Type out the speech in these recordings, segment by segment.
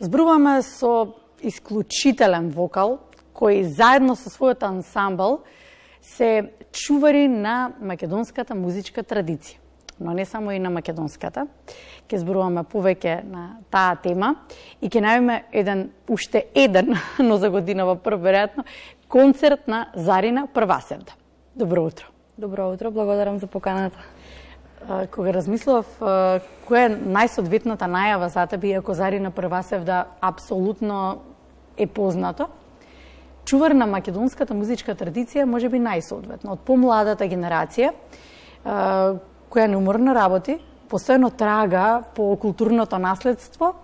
Зборуваме со исклучителен вокал, кој заедно со својот ансамбл се чувари на македонската музичка традиција. Но не само и на македонската. Ќе зборуваме повеќе на таа тема и ќе најавиме уште еден, но за годинава веројатно, концерт на Зарина Првасевда. Добро утро. Добро утро, благодарам за поканата. Кога размислував која е најсоодветната најава за тебе, иако Зарина Првасевда апсолутно е познато, чувар на македонската музичка традиција може би најсоодветно. Од помладата генерација, која неуморно работи, постојано трага по културното наследство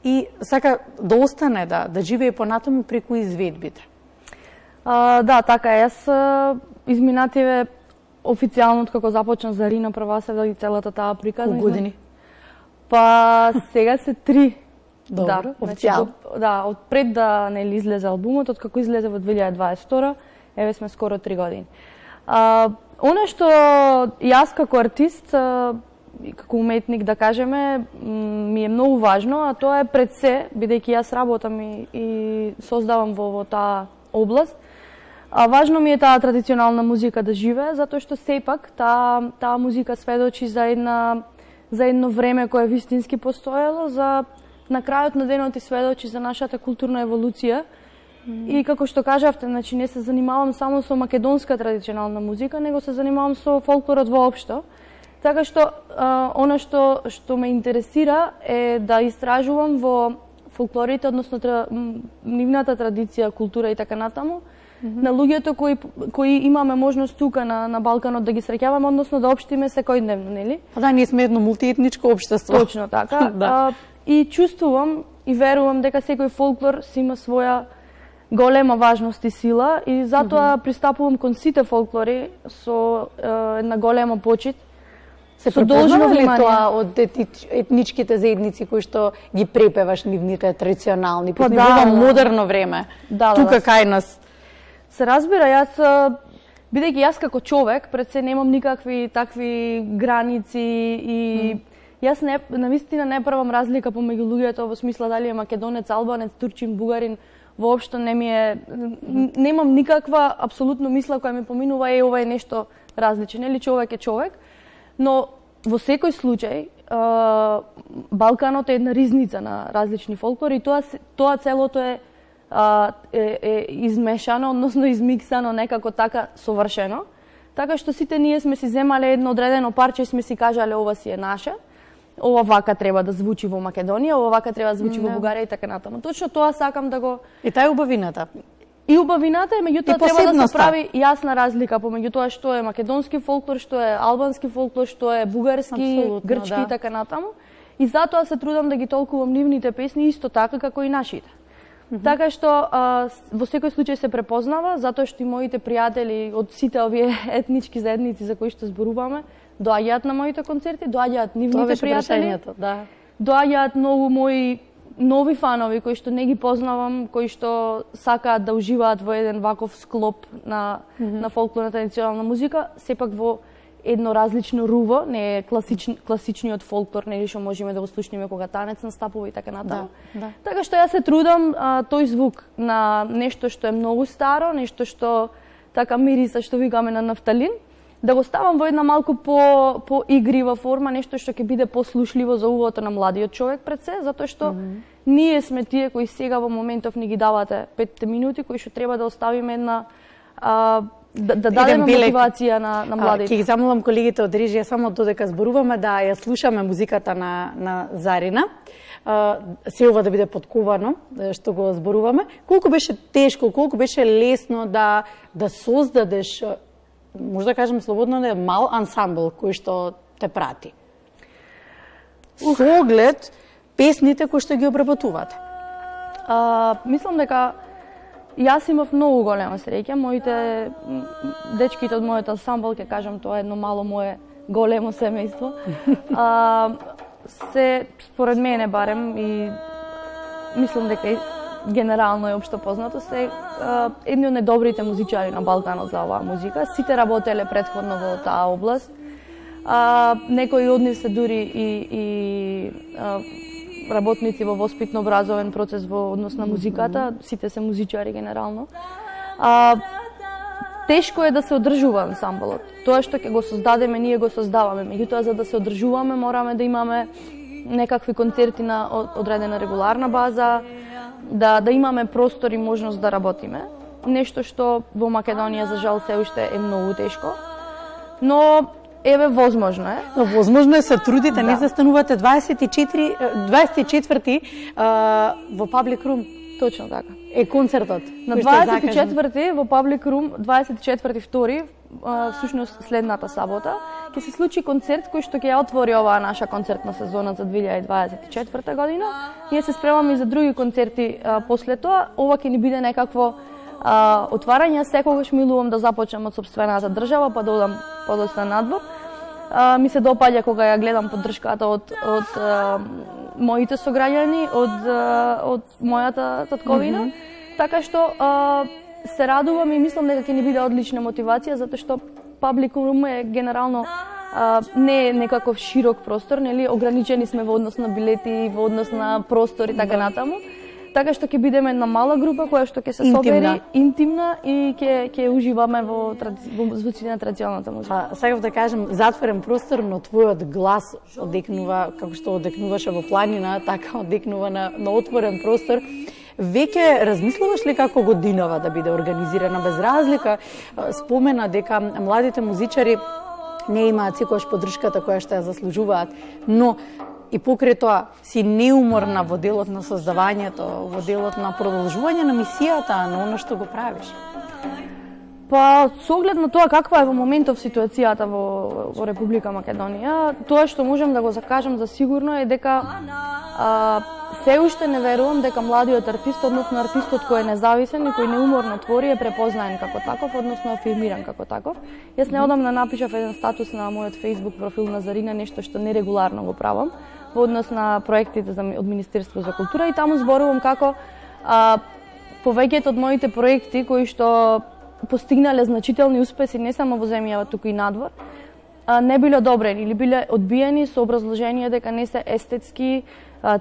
и сака да остане, да живее понатаму преку изведбите. Да, така е. Јас изминативе официјално како започна Зарина Првасевда и целата таа приказна. Колку години? Па сега се 3. Добро, официјално. Да, од пред да не излезе албумот, од како излезе во 2022, еве сме скоро 3 години. Оно што јас како артист, како уметник да кажеме, ми е многу важно, а тоа е пред се, бидејќи јас работам и создавам во таа област. Важно ми е таа традиционална музика да живее, затоа што сепак таа музика сведочи за едно време кое вистински постоело, на крајот на денот и сведочи за нашата културна еволуција. И како што кажавте, значи не се занимавам само со македонска традиционална музика, него се занимавам со фолклорот воопшто. Така што она што ме интересира е да истражувам во фолклорите, односно нивната традиција, култура и така натаму, на луѓето кои имаме можност тука на Балканот да ги среќаваме, односно да општиме секојдневно, нели? Да, ние сме едно мултиетничко општество. Точно така. Да. И чувствувам и верувам дека секој фолклор си има своја голема важност и сила и затоа пристапувам кон сите фолклори со една голема почит. Се препознава ли тоа од етничките заедници кои што ги препеваш нивните традиционални, во модерно време, тука кај нас? Се разбира, бидејќи јас како човек, пред се немам никакви такви граници и јас навистина не правам разлика помеѓу луѓето во смисла дали е македонец, албанец, турчин, бугарин, воопшто немам никаква апсолутно мисла која ми поминува ова е нешто различно, или човек е човек, но во секој случај Балканот е една ризница на различни фолклори и тоа целото е измешано, односно измиксано некако така совршено, така што сите ние сме си земале едно одредено парче и сме си кажале ова си е наше, ова вака треба да звучи во Македонија, ова вака треба да звучи во Бугарија и така натаму. Точно тоа сакам да го... И таа е убавината. И убавината е, меѓутоа треба да се прави јасна разлика помеѓу тоа што е македонски фолклор, што е албански фолклор, што е бугарски, грчки и така натаму. И затоа се трудам да ги толкувам нивните песни исто така како и нашите. Така што во секој случај се препознава, затоа што и моите пријатели од сите овие етнички заедници за кои што зборуваме, доаѓаат на моите концерти, доаѓаат нивните пријатели, доаѓаат многу мои нови фанови кои што не ги познавам, кои што сакаат да уживаат во еден ваков склоп на фолклорна традиционална музика, сепак во едно различно руво, не е класичниот фолклор, нели што можеме да го слушнеме кога танец настапува и така натаму. Така што јас се трудам тој звук на нешто што е многу старо, нешто што така мириса, што викаме на нафталин, да го ставам во една малку по игрива форма, нешто што ќе биде послушливо за ухото на младиот човек пред се, затоа што ние сме тие кои сега во моментов ни ги давате 5 минути, кои што треба да оставиме една да дадеме мотивација на младите. Ќе ги замолам колегите од режија само додека зборуваме да ја слушаме музиката на Зарина. Се ова да биде подкувано што го зборуваме. Колку беше тешко, колку беше лесно да создадеш, може да кажем слободно, мал ансамбл кој што те прати. Со оглед песните кои што ги обработувате. Мислам дека јас имав многу голема среќа. Моите дечките од мојот ансамбл, ќе кажам, тоа е едно мало мое големо семејство. Според мене барем и мислам дека генерално е општо познато, се едни од најдобрите музичари на Балканот за оваа музика. Сите работеле претходно во таа област. Некои од нив се дури и работници во воспитно-образовен процес во однос на музиката, сите се музичари генерално. Тешко е да се одржува ансамблот. Тоа што ќе го создадеме, ние го создаваме. Меѓутоа, за да се одржуваме, мораме да имаме некакви концерти на одредена регуларна база, да имаме простор и можност да работиме. Нешто што во Македонија, за жал, се уште е многу тешко. Но еве, возможно е. Но возможно е, се трудите, не застанувате 24-ти во Public Room. Точно така. Е концертот. На 24-ти во Public Room, 24-ти всушност следната сабота, ќе се случи концерт кој што ќе ја отвори оваа наша концертна сезона за 2024 година. Ние се спремаме и за други концерти после тоа. Ова ќе ни биде некакво отварање. Секогаш милувам да започнам од сопствената држава, па да одам подоцна надвор. Ми се допаѓа кога ја гледам поддршката од моите сограѓани, од мојата татковина. Така што се радувам и мислам дека ќе ни биде одлична мотивација, затоа што Public Room е генерално не е некаков широк простор, нели, ограничени сме во однос на билети, во однос на простор и така натаму. Така што ќе бидеме една мала група која што ќе се собери, интимна и ќе уживаме во звуците на традиционалната музика. Сакав да кажам, затворен простор, но твојот глас одекнува, како што одекнуваше во планина, така одекнува на отворен простор. Веќе размислуваш ли како годинава да биде организирана? Без разлика, спомена дека младите музичари не имаат секогаш поддршката која што ја заслужуваат, но и покрај тоа си неуморна во делот на создавањето, во делот на продолжување на мисијата, на оно што го правиш. Па, со оглед на тоа каква е во моментов ситуацијата во Република Македонија, тоа што можам да го закажам за сигурно е дека се уште не верувам дека младиот артист, односно артистот кој е независен и кој неуморно твори, е препознаен како таков, односно афирмиран како таков. Јас неодамна напишав еден статус на мојот Facebook профил на Зарина, нешто што нерегуларно го правам во однос на проектите од Министерство за култура, и таму зборувам како повеќето од моите проекти кои што постигнале значителни успеси не само во земјава, туку и надвор, не биле одобрени или биле одбиени со образложение дека не се естетски,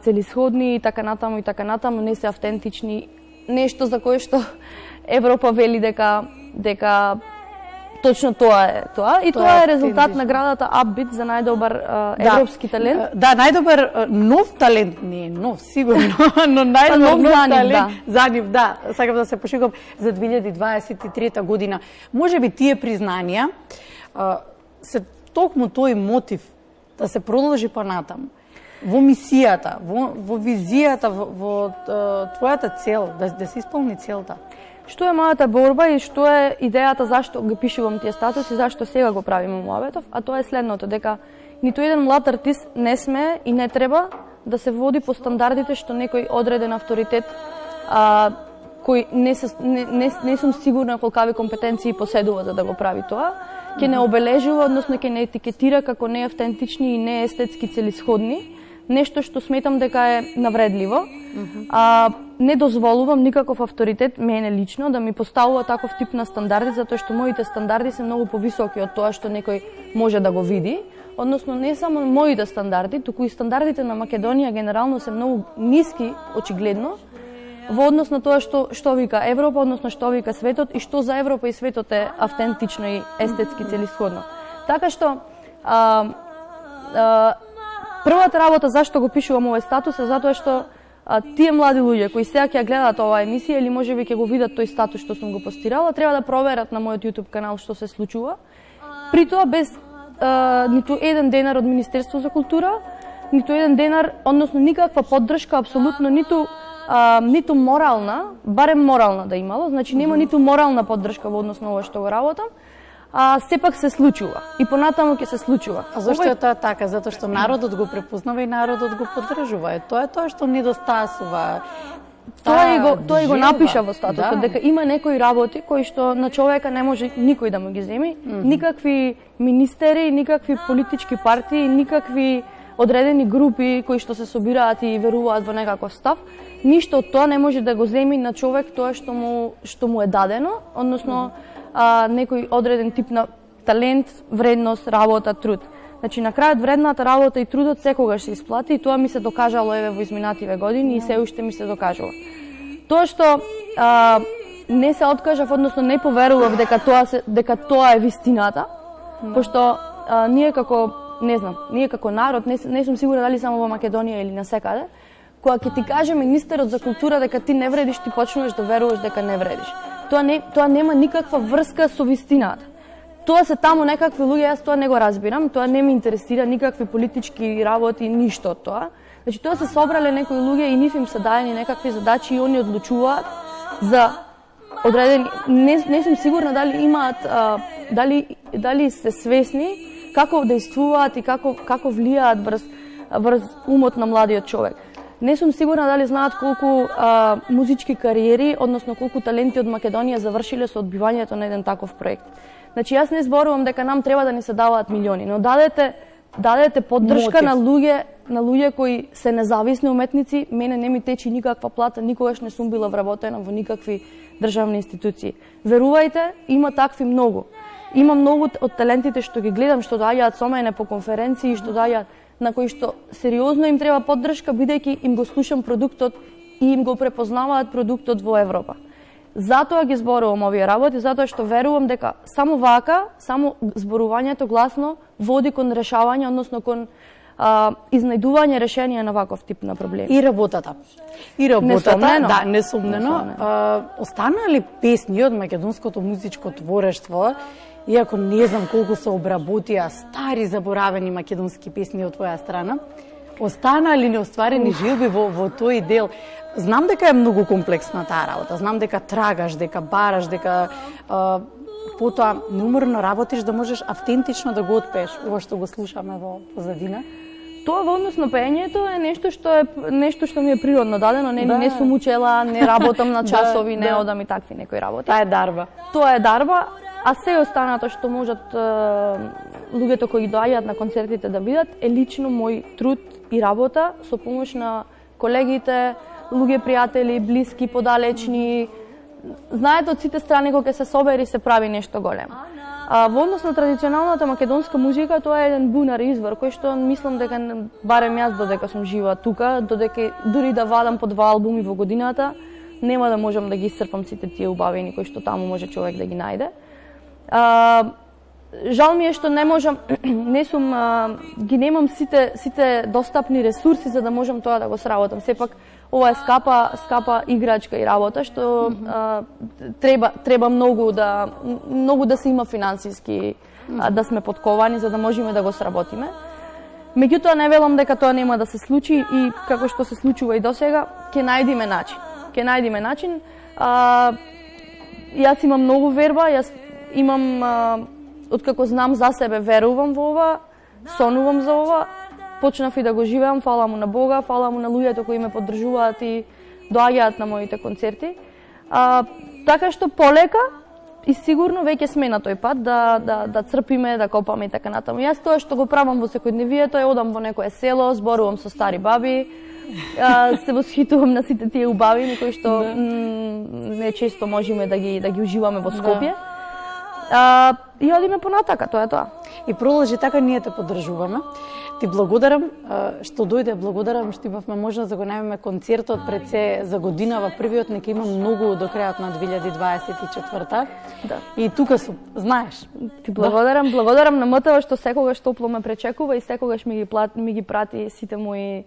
целисходни и така натаму, не се автентични, нешто за кое што Европа вели дека точно тоа е тоа. И тоа е резултат на градата Upbeat за најдобар европски талент. Да, најдобар нов талент, не е нов, сигурно, но најдобар нов талент за нив, да. Сакам да се пошегувам за 2023 година. Можеби тие признанија се токму тој мотив да се продолжи понатаму во мисијата, во визијата, во твојата цел, да се исполни целта. Што е мојата борба и што е идејата зашто ги пишувам тие статуси, зашто сега го правиме Муабетов, а тоа е следното, дека ниту еден млад артист не сме и не треба да се води по стандардите што некој одреден авторитет кој не сум сигурна колкави компетенции поседува за да го прави тоа, ќе не обележува, односно ќе не етикетира како неавтентични и неестетски целисходни, нешто што сметам дека е навредливо. Не дозволувам никаков авторитет, мене лично, да ми поставува таков тип на стандарди, затоа што моите стандарди се многу повисоки од тоа што некој може да го види. Односно, не само моите стандарди, туку и стандардите на Македонија генерално се многу ниски, очигледно, во однос на тоа што вика Европа, односно што вика светот и што за Европа и светот е автентично и естетски целисходно. Така што првата работа зашто го пишувам овој статус е затоа што тие млади луѓе кои сега ќе гледаат оваа емисија или можеби ќе го видат тој статус што сум го постирала, треба да проверат на мојот YouTube канал што се случува. При тоа без ниту еден денар од Министерство за култура, ниту еден денар, односно никаква поддршка, апсолутно ниту морална, барем морална да имало, значи нема ниту морална поддршка во однос на ова што го работам. Сепак се случува и понатаму ќе се случува. А зашто е тоа така? Затоа што народот го препознава и народот го поддржува. Тоа е тоа што недостасува. Тој го напиша во статусот, дека има некои работи кои што на човека не може никој да му ги земи, никакви министери, никакви политички партии, никакви одредени групи кои што се собираат и веруваат во некаков став, ништо од тоа не може да го земи на човек тоа што му е дадено, односно некој одреден тип на талент, вредност, работа, труд. Значи на крајот вредната работа и трудот секогаш се исплати и тоа ми се докажало еве во изминативе години и се уште ми се докажува. Тоа што не се откажав, односно не поверував дека тоа е вистината, пошто ние како народ, не сум сигурна дали само во Македонија или насекаде, кога ќе ти каже министерот за култура дека ти не вредиш, ти почнуваш да веруваш дека не вредиш. Тоа нема никаква врска со вистината. Тоа се таму некакви луѓе, јас тоа не го разбирам, тоа не ме интересира никакви политички работи, ништо од тоа. Значи тоа се собрале некои луѓе и нив им се даени некакви задачи и они одлучуваат за одредени. Не сум сигурна дали имаат дали се свесни како действуваат и како влијаат врз умот на младиот човек. Не сум сигурна дали знаат колку музички кариери, односно колку таленти од Македонија завршиле со одбивањето на еден таков проект. Значи јас не зборувам дека нам треба да ни се даваат милиони, но дадете поддршка на луѓе кои се независни уметници. Мене не ми течи никаква плата, никогаш не сум била вработена во никакви државни институции. Верувајте, има такви многу. Има многу од талентите што ги гледам, што доаѓаат со мене по конференции, што доаѓаат на кои што сериозно им треба поддршка, бидејќи им го слушам продуктот и им го препознаваат продуктот во Европа. Затоа ги зборувам овие работи, затоа што верувам дека само зборувањето гласно води кон решавање, односно кон изнајдување решенија на ваков тип на проблеми. И работата, несумнено. Останали песни од македонското музичко творештво, иако не знам колку се обработија стари заборавени македонски песни од твоја страна, останали неостварени жилби во тој дел? Знам дека е многу комплексна таа работа, знам дека трагаш, дека бараш, дека потоа неуморно работиш да можеш автентично да го отпееш ова што го слушаме во позадина. Тоа во однос на пеењето е нешто што ми е природно дадено, не сум учела, не работам на часови, не одам и такви некои работи. Тоа е дарба, а се останато што можат луѓето кои доаѓаат на концертите да бидат е лично мој труд и работа со помош на колегите, луѓе пријатели, блиски, подалечни. Знаете, од сите страни кога се собери се прави нешто големо. Во однос на традиционалната македонска музика, тоа е еден бунар извор кој што мислам дека барем јас додека сум жива тука, додека дури да вадам по 2 албуми во годината, нема да можам да ги исцрпам сите тие убавини кои што таму може човек да ги најде. Жал ми е што не можам, ги немам сите достапни ресурси за да можам тоа да го сработам. Сепак ова е скапа играчка и работа што треба многу да се има финансиски да сме подковани за да можеме да го сработиме. Меѓутоа не велам дека тоа нема да се случи и како што се случува и досега, ќе најдеме начин. Јас имам многу верба, јас имам откако знам за себе, верувам во ова, сонувам за ова, почнав и да го живеам, фала му на Бога, фала му на луѓето кои ме поддржуваат и доаѓаат на моите концерти. Така што полека и сигурно веќе сме на тој пат да црпиме, да копаме и така натаму. Јас тоа што го правам во секојдневието е одам во некое село, зборувам со стари баби, се восхитувам на сите тие убавини кои што не често можеме да ги уживаме во Скопје. И одиме понатака, тоа е тоа. И продолжи така, ние те поддржуваме. Ти благодарам што дојде, благодарам што имавме можност да го најмеме концертот пред се за годинава, првиот, нека има многу до крајот на 2024. Да. И тука сум, знаеш. Ти благодарам на МТВ што секогаш топло ме пречекува и секогаш ми ги прати сите мои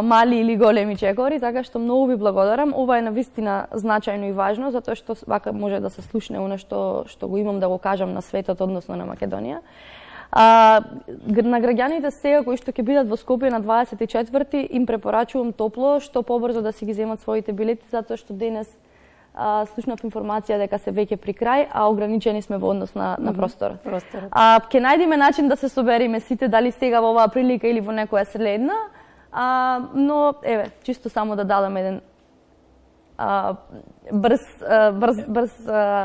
мали или големи чекори, така што многу ви благодарам. Ова е навистина значајно и важно, затоа што вака може да се слушне она што го имам да го кажам на светот, односно на Македонија. На граѓаните сега кои што ќе бидат во Скопје на 24-ти, им препорачувам топло што побрзо да си ги земат своите билети, затоа што денес слушнав информација дека се веќе при крај, а ограничени сме во однос на просторот. Ќе најдеме начин да се собериме сите, дали сега во оваа прилика или во некоја следна. Но, еве, чисто само да дадам еден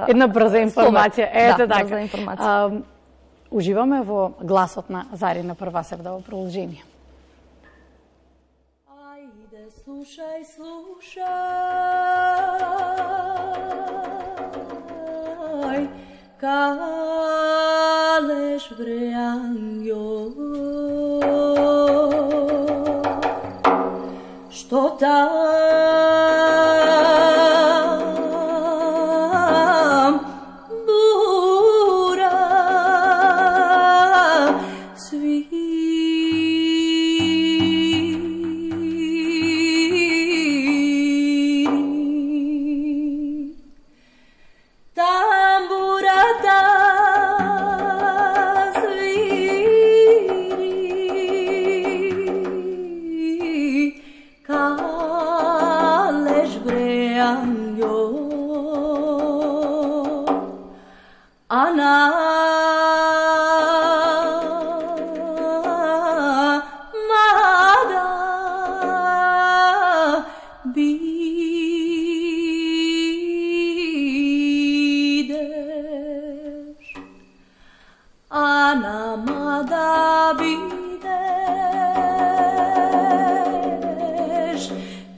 една брза информација. Ете така. Брза информација. Уживаме во гласот на Зарина Првасевда во продолжение. Ајде, слушај, калеш вреањо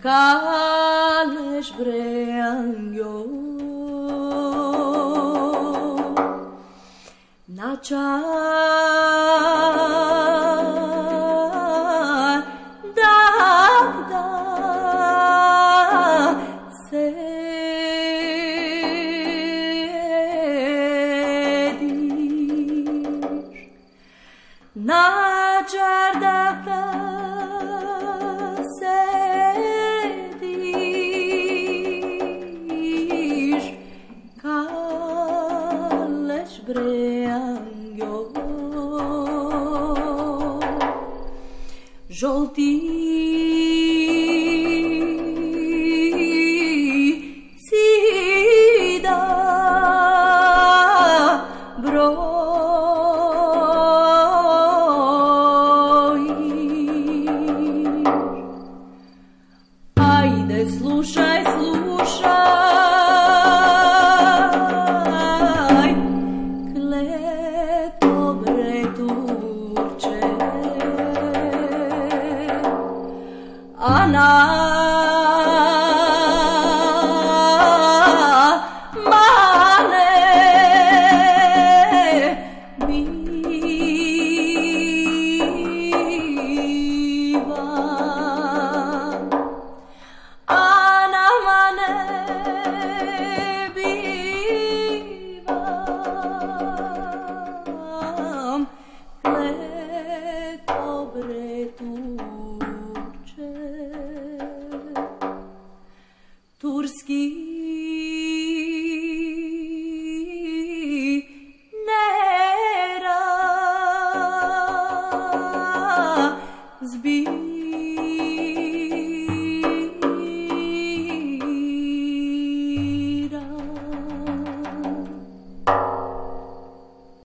Kaleș bream eu Naciar da sediš Naciar da Žolti cida brojiš Ajde slušaj, slušaj Kleto bre Turče Ana mane biva Ana mane biva Kleto bre Turče Turski